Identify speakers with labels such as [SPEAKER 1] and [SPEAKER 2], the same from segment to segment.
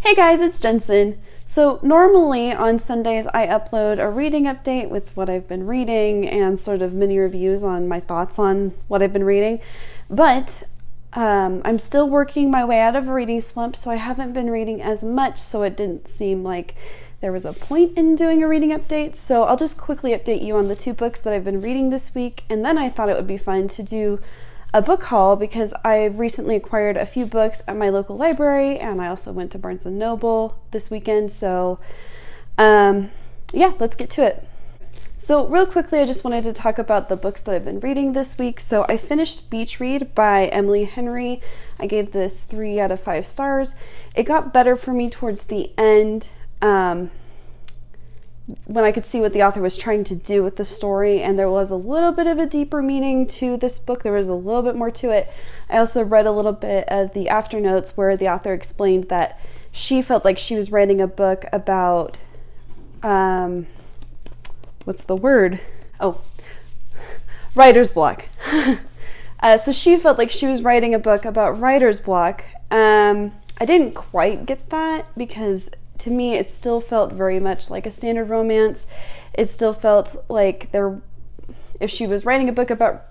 [SPEAKER 1] Hey guys, it's Jensen. So normally on Sundays I upload a reading update with what I've been reading and sort of mini reviews on my thoughts on what I've been reading, but I'm still working my way out of a reading slump, so I haven't been reading as much, so it didn't seem like there was a point in doing a reading update. So I'll just quickly update you on the 2 books that I've been reading this week, and then I thought it would be fun to do a book haul because I've recently acquired a few books at my local library, and I also went to Barnes & Noble this weekend. So yeah, let's get to it. So real quickly, I just wanted to talk about the books that I've been reading this week. So I finished Beach Read by Emily Henry. I gave this 3 out of 5 stars. It got better for me towards the end, when I could see what the author was trying to do with the story, and there was a little bit of a deeper meaning to this book. There was a little bit more to it. I also read a little bit of the afternotes where the author explained that she felt like she was writing a book about what's the word? Oh, writer's block. So she felt like she was writing a book about writer's block. I didn't quite get that because to me, it still felt very much like a standard romance. It still felt like if she was writing a book about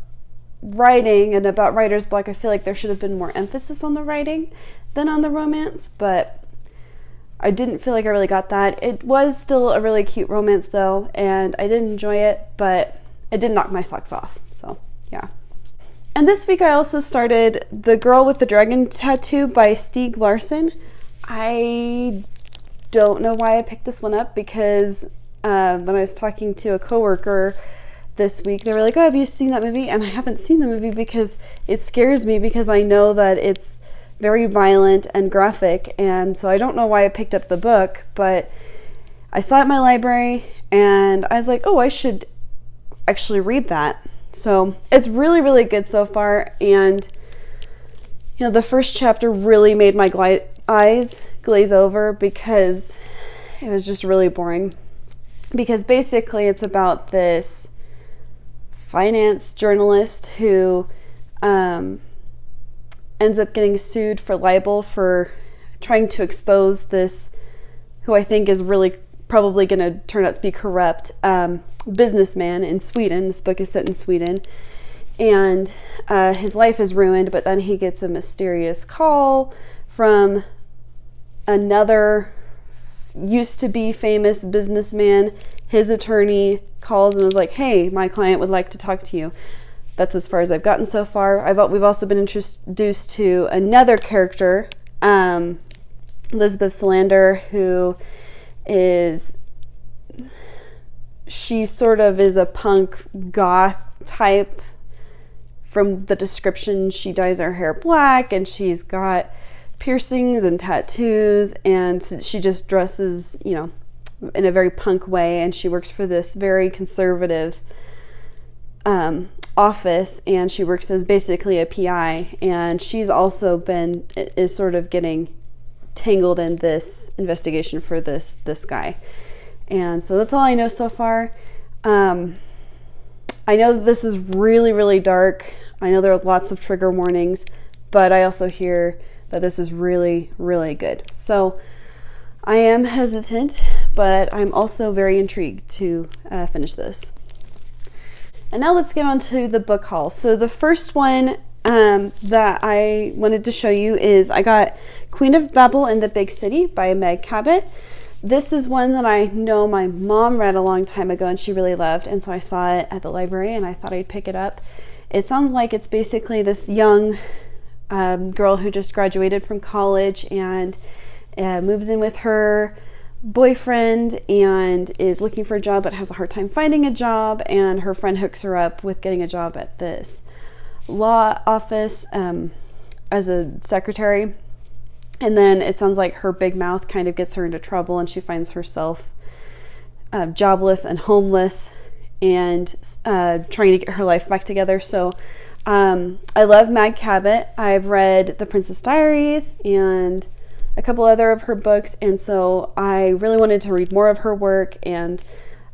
[SPEAKER 1] writing and about writer's block, I feel like there should have been more emphasis on the writing than on the romance, but I didn't feel like I really got that. It was still a really cute romance though, and I did enjoy it, but it did knock my socks off, so yeah. And this week I also started The Girl with the Dragon Tattoo by Stieg Larsson. I don't know why I picked this one up because when I was talking to a coworker this week, they were like, oh, have you seen that movie? And I haven't seen the movie because it scares me because I know that it's very violent and graphic, and so I don't know why I picked up the book, but I saw it in my library and I was like, oh, I should actually read that. So it's really, really good so far, and you know, the first chapter really made my eyes glaze over because it was just really boring. Because basically it's about this finance journalist who ends up getting sued for libel for trying to expose this, who I think is really probably going to turn out to be corrupt, businessman in Sweden. This book is set in Sweden. And his life is ruined, but then he gets a mysterious call from another used to be famous businessman. His attorney calls and was like, hey, my client would like to talk to you. That's as far as I've gotten so far. We've also been introduced to another character, Elizabeth Salander, who she sort of is a punk goth type. From the description, she dyes her hair black and she's got piercings and tattoos, and she just dresses, you know, in a very punk way, and she works for this very conservative office, and she works as basically a PI, and she's also is sort of getting tangled in this investigation for this guy. And so that's all I know so far. I know that this is really, really dark. I know there are lots of trigger warnings, but I also hear that this is really, really good. So I am hesitant, but I'm also very intrigued to finish this. And now let's get on to the book haul. So the first one that I wanted to show you is I got Queen of Babel in the Big City by Meg Cabot. This is one that I know my mom read a long time ago and she really loved, and so I saw it at the library and I thought I'd pick it up. It sounds like it's basically this young girl who just graduated from college and moves in with her boyfriend and is looking for a job but has a hard time finding a job, and her friend hooks her up with getting a job at this law office as a secretary. And then it sounds like her big mouth kind of gets her into trouble, and she finds herself jobless and homeless and trying to get her life back together. So I love Meg Cabot. I've read The Princess Diaries and a couple other of her books, and so I really wanted to read more of her work, and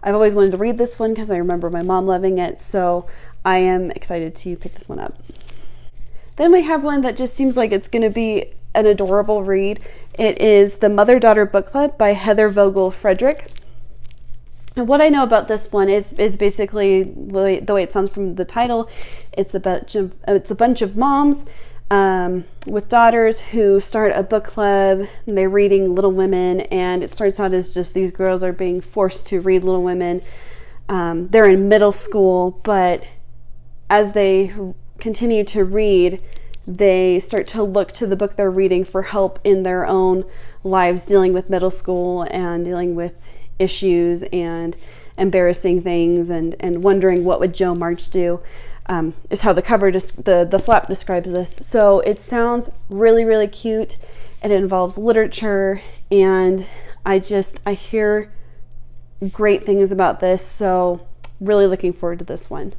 [SPEAKER 1] I've always wanted to read this one because I remember my mom loving it, so I am excited to pick this one up. Then we have one that just seems like it's going to be an adorable read. It is the Mother-Daughter Book Club by Heather Vogel Frederick. And what I know about this one is basically the way it sounds from the title. It's a bunch of moms with daughters who start a book club, and they're reading Little Women, and it starts out as just these girls are being forced to read Little Women. They're in middle school, but as they continue to read, they start to look to the book they're reading for help in their own lives, dealing with middle school and dealing with issues and embarrassing things, and wondering what would Jo March do, is how the cover, the flap describes this. So it sounds really, really cute. It involves literature, and I hear great things about this, so really looking forward to this one.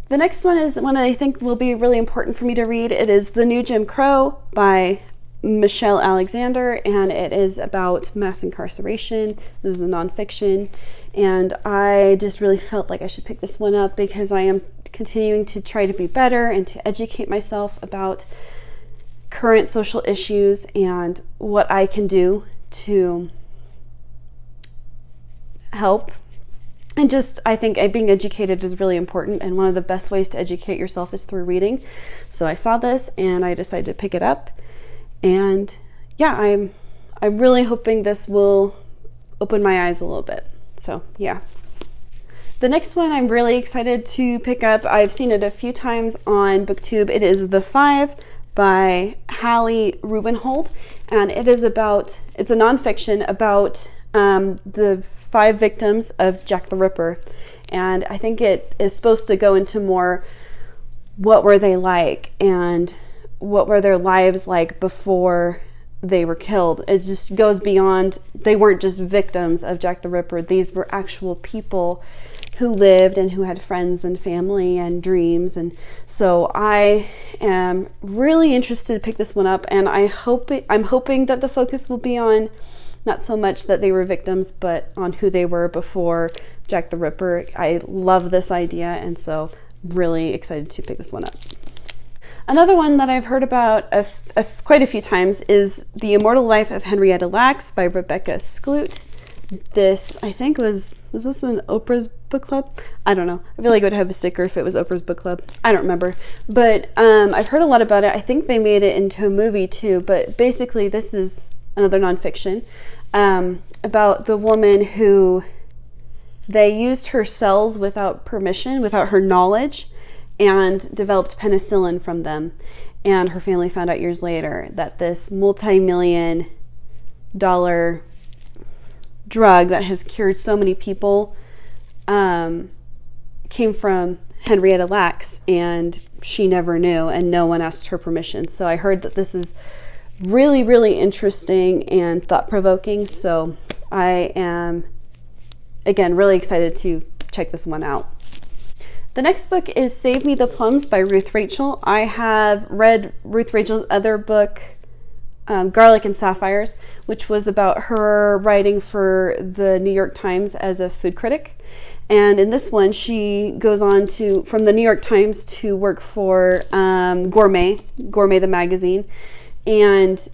[SPEAKER 1] The next one is one I think will be really important for me to read. It is The New Jim Crow by Michelle Alexander, and it is about mass incarceration. This is a nonfiction, and I just really felt like I should pick this one up because I am continuing to try to be better and to educate myself about current social issues and what I can do to help. And just, I think being educated is really important, and one of the best ways to educate yourself is through reading. So I saw this and I decided to pick it up. And yeah, I'm really hoping this will open my eyes a little bit. So yeah. The next one I'm really excited to pick up. I've seen it a few times on BookTube. It is The Five by Hallie Rubenhold, and it's a nonfiction about the 5 victims of Jack the Ripper. And I think it is supposed to go into more what were they like and what were their lives like before they were killed. It just goes beyond, they weren't just victims of Jack the Ripper. These were actual people who lived and who had friends and family and dreams. And so I am really interested to pick this one up, and I'm hoping that the focus will be on not so much that they were victims, but on who they were before Jack the Ripper. I love this idea, and so really excited to pick this one up. Another one that I've heard about quite a few times is The Immortal Life of Henrietta Lacks by Rebecca Skloot. This, I think, was this in Oprah's book club? I don't know. I feel like it would have a sticker if it was Oprah's book club. I don't remember. But I've heard a lot about it. I think they made it into a movie too. But basically, this is another nonfiction about the woman who they used her cells without permission, without her knowledge, and developed penicillin from them. And her family found out years later that this multi-million-dollar drug that has cured so many people came from Henrietta Lacks, and she never knew, and no one asked her permission. So I heard that this is really, really interesting and thought-provoking. So I am, again, really excited to check this one out. The next book is Save Me the Plums by Ruth Rachel. I have read Ruth Rachel's other book, Garlic and Sapphires, which was about her writing for the New York Times as a food critic. And in this one, she goes on to, from the New York Times, to work for Gourmet the magazine, and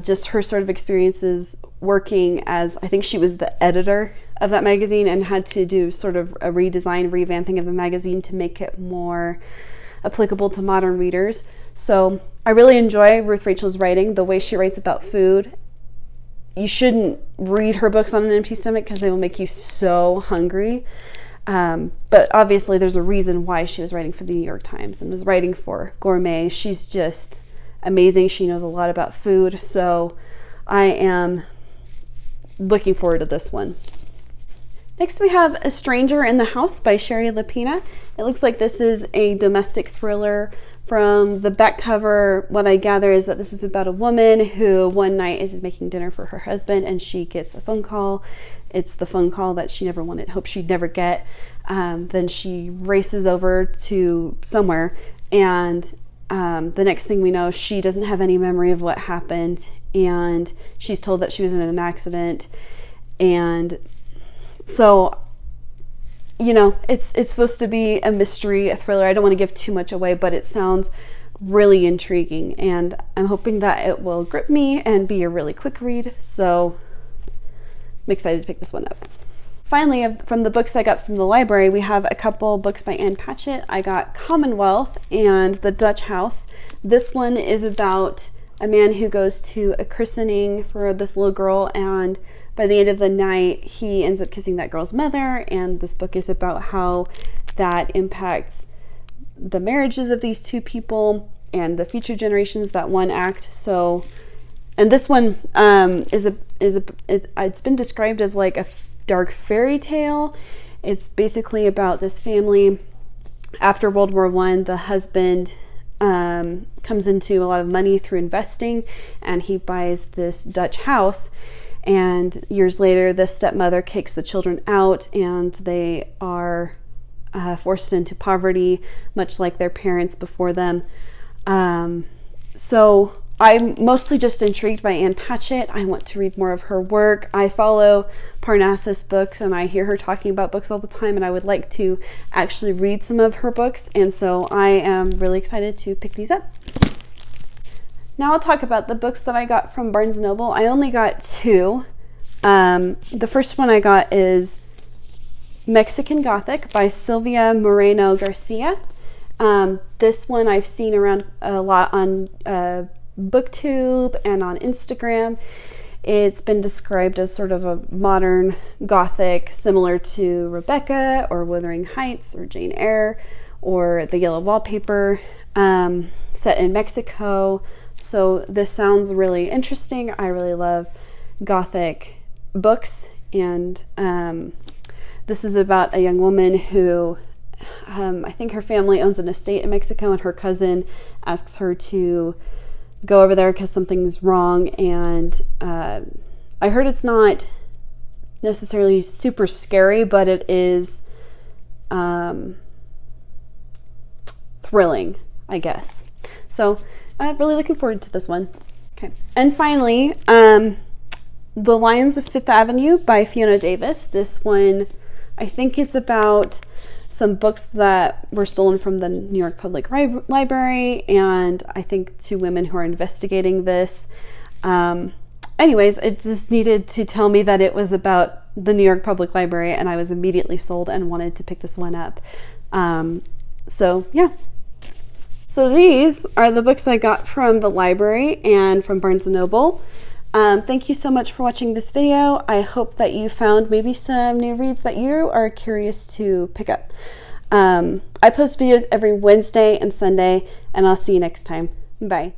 [SPEAKER 1] just her sort of experiences working as, I think she was the editor of that magazine, and had to do sort of a revamping of the magazine to make it more applicable to modern readers. So I really enjoy Ruth Rachel's writing, the way she writes about food. You shouldn't read her books on an empty stomach because they will make you so hungry. But obviously there's a reason why she was writing for the New York Times and was writing for Gourmet. She's just amazing. She knows a lot about food. So I am looking forward to this one. Next we have A Stranger in the House by Sherry Lapina. It looks like this is a domestic thriller. From the back cover, what I gather is that this is about a woman who one night is making dinner for her husband, and she gets a phone call. It's the phone call that she never wanted, hoped she'd never get. Then she races over to somewhere, and the next thing we know, she doesn't have any memory of what happened, and she's told that she was in an accident. And so, you know, it's supposed to be a mystery, a thriller. I don't want to give too much away, but it sounds really intriguing, and I'm hoping that it will grip me and be a really quick read. So I'm excited to pick this one up. Finally, from the books I got from the library, we have a couple books by Ann Patchett. I got Commonwealth and The Dutch House. This one is about a man who goes to a christening for this little girl, and by the end of the night, he ends up kissing that girl's mother, and this book is about how that impacts the marriages of these two people and the future generations that one act. So, and this one it's been described as like a dark fairy tale. It's basically about this family after World War I. The husband comes into a lot of money through investing, and he buys this Dutch house, and years later the stepmother kicks the children out, and they are forced into poverty, much like their parents before them. So I'm mostly just intrigued by Ann Patchett. I want to read more of her work. I follow Parnassus Books, and I hear her talking about books all the time, and I would like to actually read some of her books, and so I am really excited to pick these up. Now I'll talk about the books that I got from Barnes & Noble. I only got 2. The first one I got is Mexican Gothic by Silvia Moreno Garcia. This one I've seen around a lot on BookTube and on Instagram. It's been described as sort of a modern Gothic, similar to Rebecca or Wuthering Heights or Jane Eyre or The Yellow Wallpaper, set in Mexico. So this sounds really interesting. I really love Gothic books, and this is about a young woman who I think her family owns an estate in Mexico, and her cousin asks her to go over there because something's wrong. And I heard it's not necessarily super scary, but it is thrilling, I guess. So I'm really looking forward to this one. Okay. And finally, The Lions of Fifth Avenue by Fiona Davis. This one, I think it's about some books that were stolen from the New York Public Library, and I think 2 women who are investigating this. Anyways, it just needed to tell me that it was about the New York Public Library, and I was immediately sold and wanted to pick this one up. So yeah. So these are the books I got from the library and from Barnes & Noble. Thank you so much for watching this video. I hope that you found maybe some new reads that you are curious to pick up. I post videos every Wednesday and Sunday, and I'll see you next time. Bye.